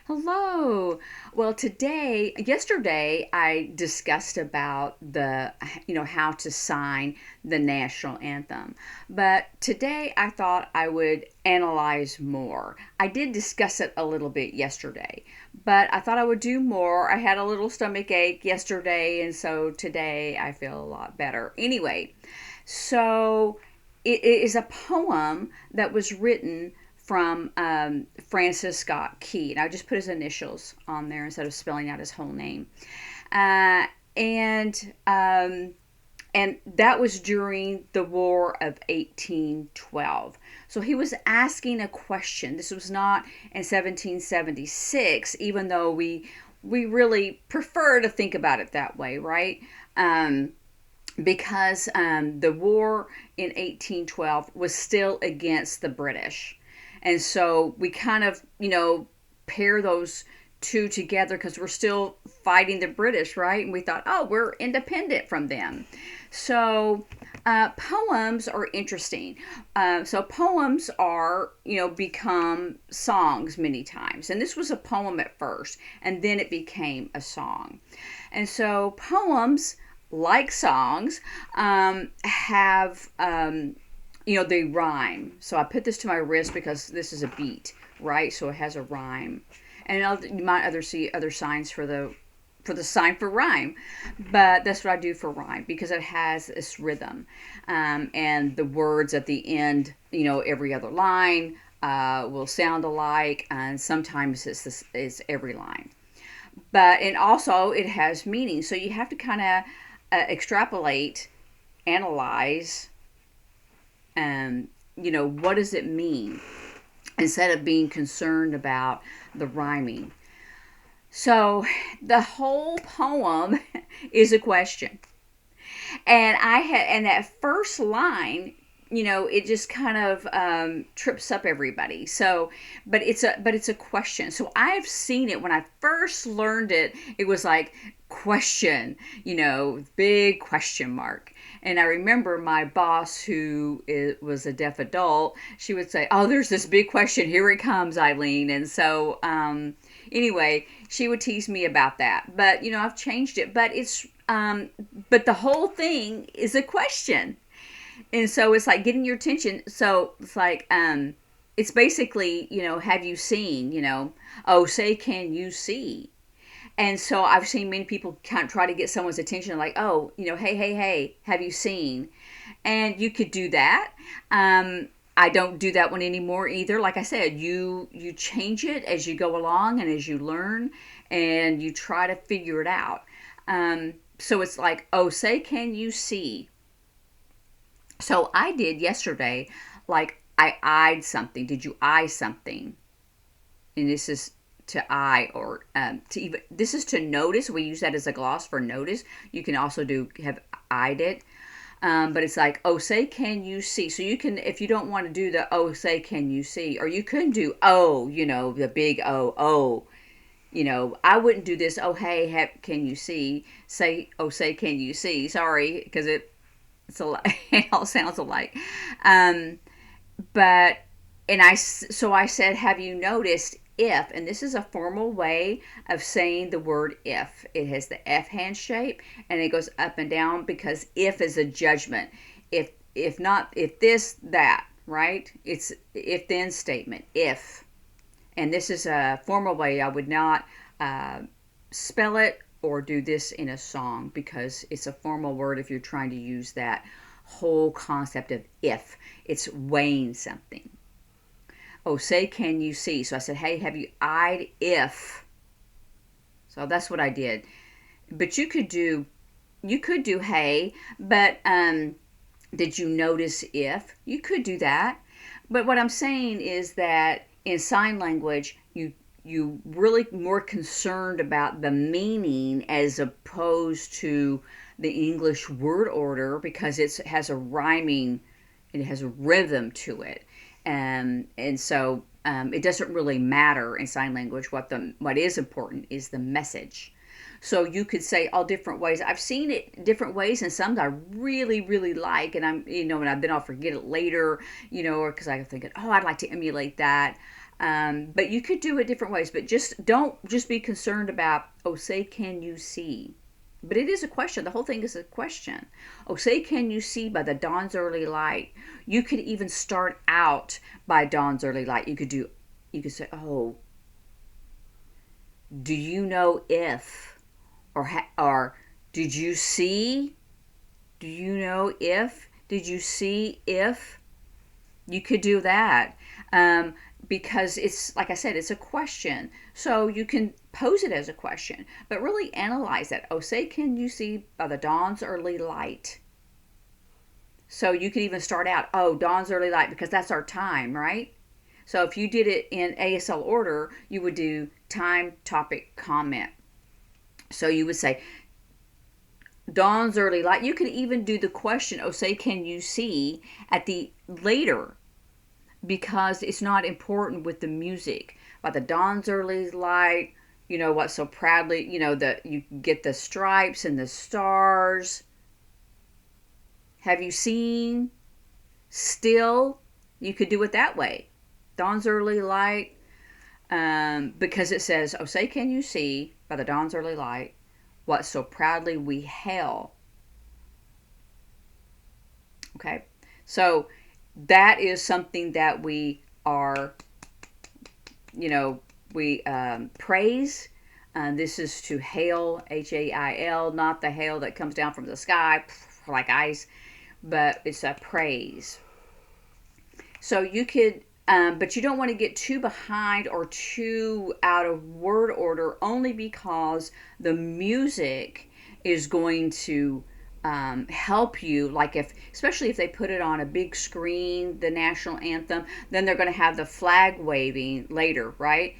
Hello. Well, yesterday, I discussed about how to sign the national anthem. But today, I thought I would analyze more. I did discuss it a little bit yesterday, but I thought I would do more. I had a little stomach ache yesterday, and so today I feel a lot better. Anyway, so it is a poem that was written from Francis Scott Key. And I just put his initials on there instead of spelling out his whole name. Uh, and and that was during the War of 1812. So he was asking a question. This was not in 1776, even though we really prefer to think about it that way, right? Because the war in 1812 was still against the British. And so we kind of, pair those two together because we're still fighting the British, right? And we thought, oh, we're independent from them. So poems are interesting. So poems are, become songs many times. And this was a poem at first, and then it became a song. And so poems, like songs, have they rhyme. So I put this to my wrist because this is a beat, right? So it has a rhyme, and you might other see other signs for the sign for rhyme, but that's what I do for rhyme because it has this rhythm, and the words at the end, every other line will sound alike, and sometimes it's every line. And also it has meaning, so you have to kind of extrapolate, analyze, what does it mean instead of being concerned about the rhyming. So the whole poem is a question. And that first line, it just kind of trips up everybody. So, but it's a question. So I've seen it when I first learned it. It was like question, big question mark. And I remember my boss, was a deaf adult, she would say, "Oh, there's this big question. Here it comes, Eileen." And so, anyway, she would tease me about that. But I've changed it. But the whole thing is a question, and so it's like getting your attention. So it's like, it's basically, have you seen? Oh, say, can you see? And so I've seen many people kind of try to get someone's attention, like, oh, hey, hey, hey, have you seen? And you could do that. I don't do that one anymore either. Like I said, you change it as you go along and as you learn, and you try to figure it out. So it's like, oh, say, can you see? So I did yesterday, like I eyed something. Did you eye something? And this is to eye, or to even, this is to notice. We use that as a gloss for notice. You can also have eyed it. But it's like, oh, say, can you see? So you can, if you don't want to do the, oh, say, can you see? Or you could do, oh, the big oh, oh. I wouldn't do this, oh, hey, can you see? Say, oh, say, can you see? Sorry, because it's a lot, it all sounds alike. Um, but, so I said, have you noticed if? And this is a formal way of saying the word if. It has the F hand shape, and it goes up and down because if is a judgment. If not, if this, that, right? It's if then statement, if. And this is a formal way. I would not spell it or do this in a song because it's a formal word if you're trying to use that whole concept of if. It's weighing something. Oh, say, can you see? So I said, hey, have you eyed if? So that's what I did. But you could do hey, but did you notice if? You could do that. But what I'm saying is that in sign language, you really more concerned about the meaning as opposed to the English word order because it has a rhyming, it has a rhythm to it, and so it doesn't really matter in sign language. What is important is the message. So you could say all different ways. I've seen it different ways, and some I really, really like, and and then I'll forget it later, or because I'm thinking, oh, I'd like to emulate that. But you could do it different ways. But just don't just be concerned about, oh, say, can you see? But it is a question. The whole thing is a question. Oh, say, can you see by the dawn's early light? You could even start out by dawn's early light. You could say, oh, do you know if, or did you see? Do you know if? Did you see if? You could do that. Because it's, like I said, it's a question. So you can pose it as a question, but really analyze that. Oh, say, can you see by the dawn's early light? So you could even start out, oh, dawn's early light, because that's our time, right? So if you did it in ASL order, you would do time, topic, comment. So you would say, dawn's early light. You could even do the question, oh, say, can you see, at the later, because it's not important with the music. By the dawn's early light, you know what, so proudly, that you get the stripes and the stars. Have you seen? Still, you could do it that way. Dawn's early light, because it says, oh, say, can you see, by the dawn's early light, what so proudly we hail. Okay, so that is something that we are, we praise. This is to hail, Hail, not the hail that comes down from the sky like ice, but it's a praise. So you could, but you don't want to get too behind or too out of word order, only because the music is going to help you. Like especially if they put it on a big screen, the national anthem, then they're going to have the flag waving later, right?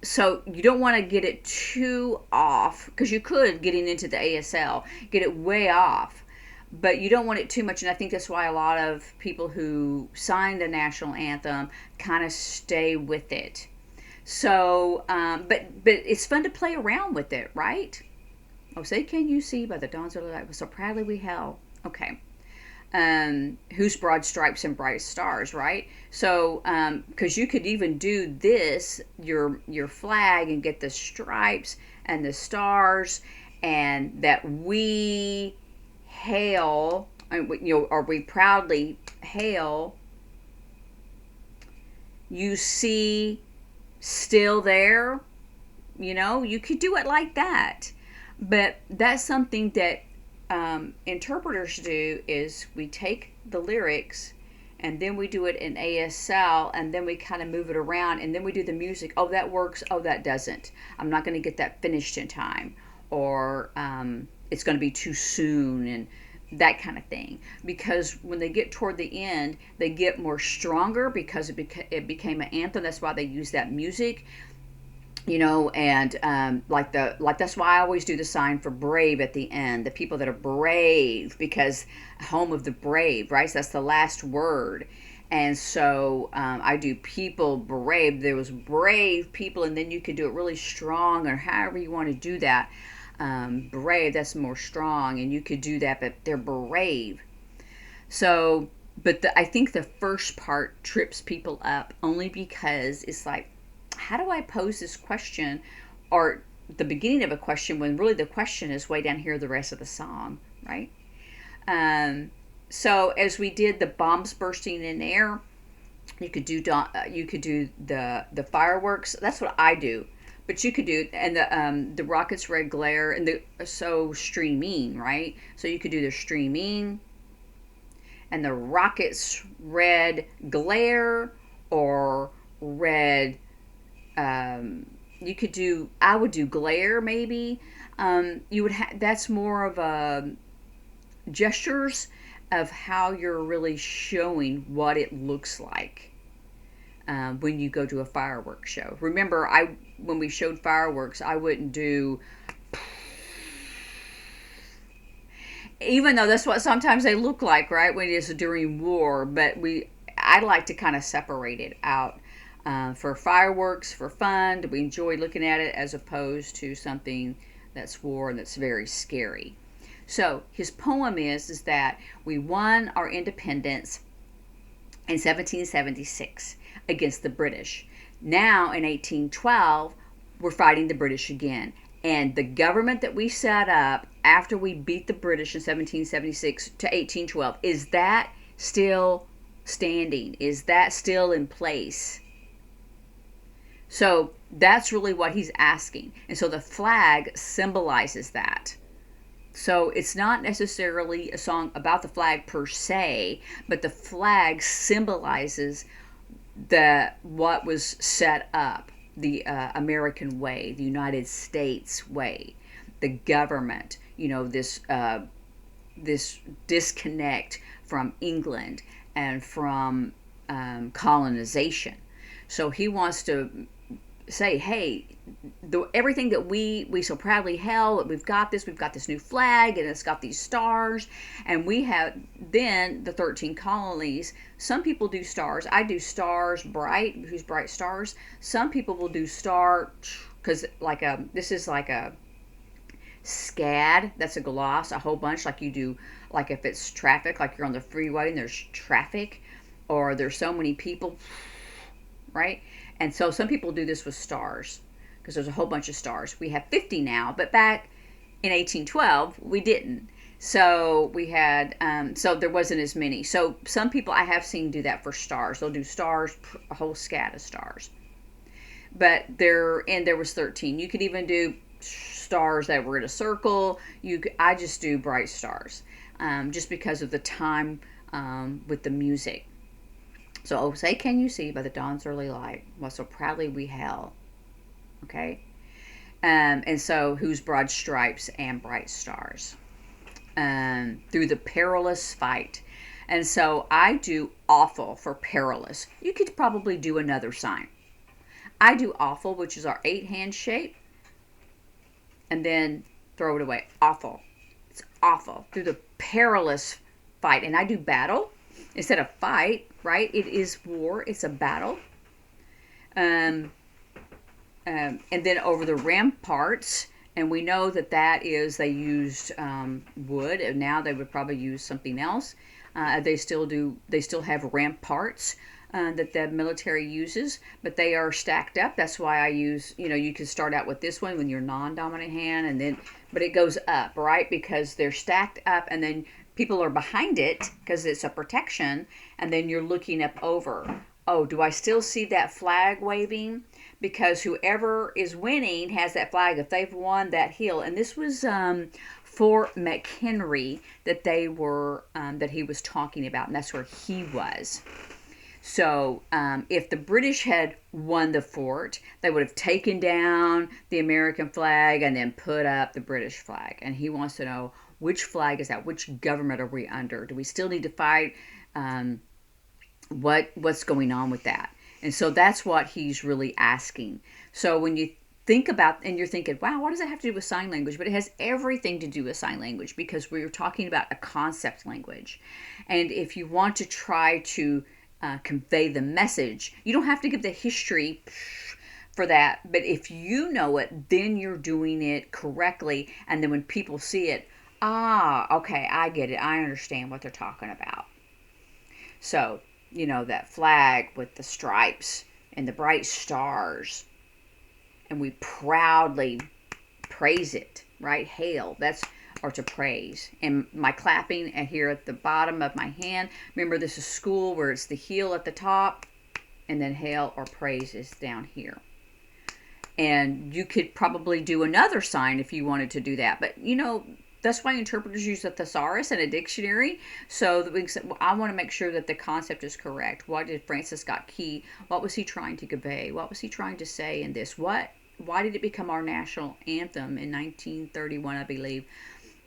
So you don't want to get it too off, because you could, getting into the ASL, get it way off. But you don't want it too much, and I think that's why a lot of people who sign the national anthem kind of stay with it. So, but it's fun to play around with it, right? Oh, say, can you see by the dawn's early light, so proudly we hail. Okay. Whose broad stripes and bright stars, right? So, because you could even do this, your flag, and get the stripes and the stars, and that we hail, or we proudly hail. You see, still there. You could do it like that. But that's something that interpreters do, is we take the lyrics and then we do it in ASL, and then we kind of move it around, and then we do the music. Oh, that works. Oh, that doesn't. I'm not going to get that finished in time, or it's going to be too soon, and that kind of thing. Because when they get toward the end, they get more stronger, because it became an anthem. That's why they use that music. And like that's why I always do the sign for brave at the end, the people that are brave, because home of the brave, right? So that's the last word. And so I do people brave. There was brave people, and then you could do it really strong, or however you want to do that. Brave, that's more strong, and you could do that, but they're brave. So, but I think the first part trips people up, only because it's like, how do I pose this question, or the beginning of a question, when really the question is way down here the rest of the song, right? So as we did the bombs bursting in air, you could do the fireworks. That's what I do. But you could do, and the rocket's red glare, and so streaming, right? So you could do the streaming and the rocket's red glare, or red. You could do, I would do glare maybe. You would that's more of a gestures of how you're really showing what it looks like when you go to a fireworks show. Remember, when we showed fireworks, I wouldn't do, even though that's what sometimes they look like, right, when it's during war. But I like to kind of separate it out. For fireworks, for fun, we enjoy looking at it, as opposed to something that's war and that's very scary. So his poem is that we won our independence in 1776. against the British. Now in 1812, we're fighting the British again. And the government that we set up after we beat the British in 1776 to 1812, is that still standing? Is that still in place? So that's really what he's asking. And so the flag symbolizes that. So it's not necessarily a song about the flag per se, but the flag symbolizes what was set up, the American way, the United States way, the government. This disconnect from England and from colonization. So he wants to say, hey, everything that we so proudly held, we've got this new flag, and it's got these stars, and we have then the 13 colonies. Some people do stars. I do stars bright, who's bright stars. Some people will do star, because this is like a SCAD, that's a gloss, a whole bunch, like you do, like if it's traffic, like you're on the freeway and there's traffic, or there's so many people, right? And so some people do this with stars, because there's a whole bunch of stars. We have 50 now, but back in 1812, we didn't. So we had, so there wasn't as many. So some people I have seen do that for stars. They'll do stars, a whole scat of stars. But there was 13. You could even do stars that were in a circle. I just do bright stars, just because of the time with the music. So, oh, say, can you see by the dawn's early light what so proudly we held? Okay. And so, whose broad stripes and bright stars? Through the perilous fight. And so, I do awful for perilous. You could probably do another sign. I do awful, which is our 8-hand shape, and then throw it away. Awful. It's awful. Through the perilous fight. And I do battle instead of fight, right? It is war. It's a battle. And then over the ramparts, and we know that is, they used wood, and now they would probably use something else. They still have ramparts that the military uses, but they are stacked up. That's why I use, you can start out with this one when you're non-dominant hand, but it goes up, right? Because they're stacked up, and then people are behind it because it's a protection, and then you're looking up over. Oh, do I still see that flag waving? Because whoever is winning has that flag if they've won that hill. And this was Fort McHenry that that he was talking about, and that's where he was. So if the British had won the fort, they would have taken down the American flag and then put up the British flag. And he wants to know, which flag is that? Which government are we under? Do we still need to fight? What's going on with that? And so that's what he's really asking. So when you think about, and you're thinking, wow, what does that have to do with sign language? But it has everything to do with sign language, because we're talking about a concept language. And if you want to try to convey the message, you don't have to give the history for that. But if you know it, then you're doing it correctly. And then when people see it, okay, I get it. I understand what they're talking about. So, that flag with the stripes and the bright stars, and we proudly praise it, right? Hail, or to praise. And my clapping here at the bottom of my hand, remember this is school where it's the heel at the top, and then hail or praise is down here. And you could probably do another sign if you wanted to do that. But, that's why interpreters use a thesaurus and a dictionary, so that we can say, well, I want to make sure that the concept is correct. What did Francis Scott Key, what was he trying to convey? What was he trying to say in this? Why did it become our national anthem in 1931, I believe,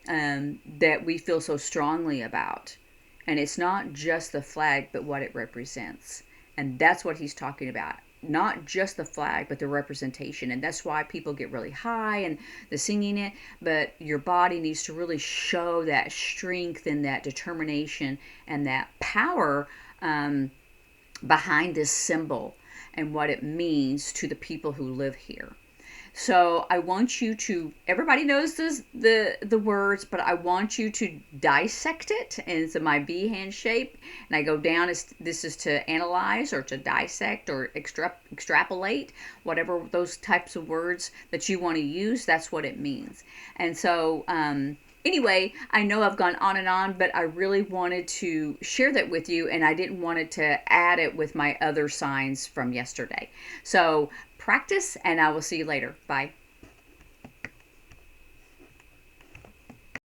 that we feel so strongly about? And it's not just the flag, but what it represents. And that's what he's talking about. Not just the flag, but the representation. And that's why people get really high and the singing it. But your body needs to really show that strength and that determination and that power behind this symbol and what it means to the people who live here. So I want you to, everybody knows the words, but I want you to dissect it. And it's my B hand shape. And I go down, this is to analyze or to dissect or extrapolate, whatever those types of words that you want to use, that's what it means. And so, anyway, I know I've gone on and on, but I really wanted to share that with you, and I didn't want it to add it with my other signs from yesterday. So practice, and I will see you later. Bye.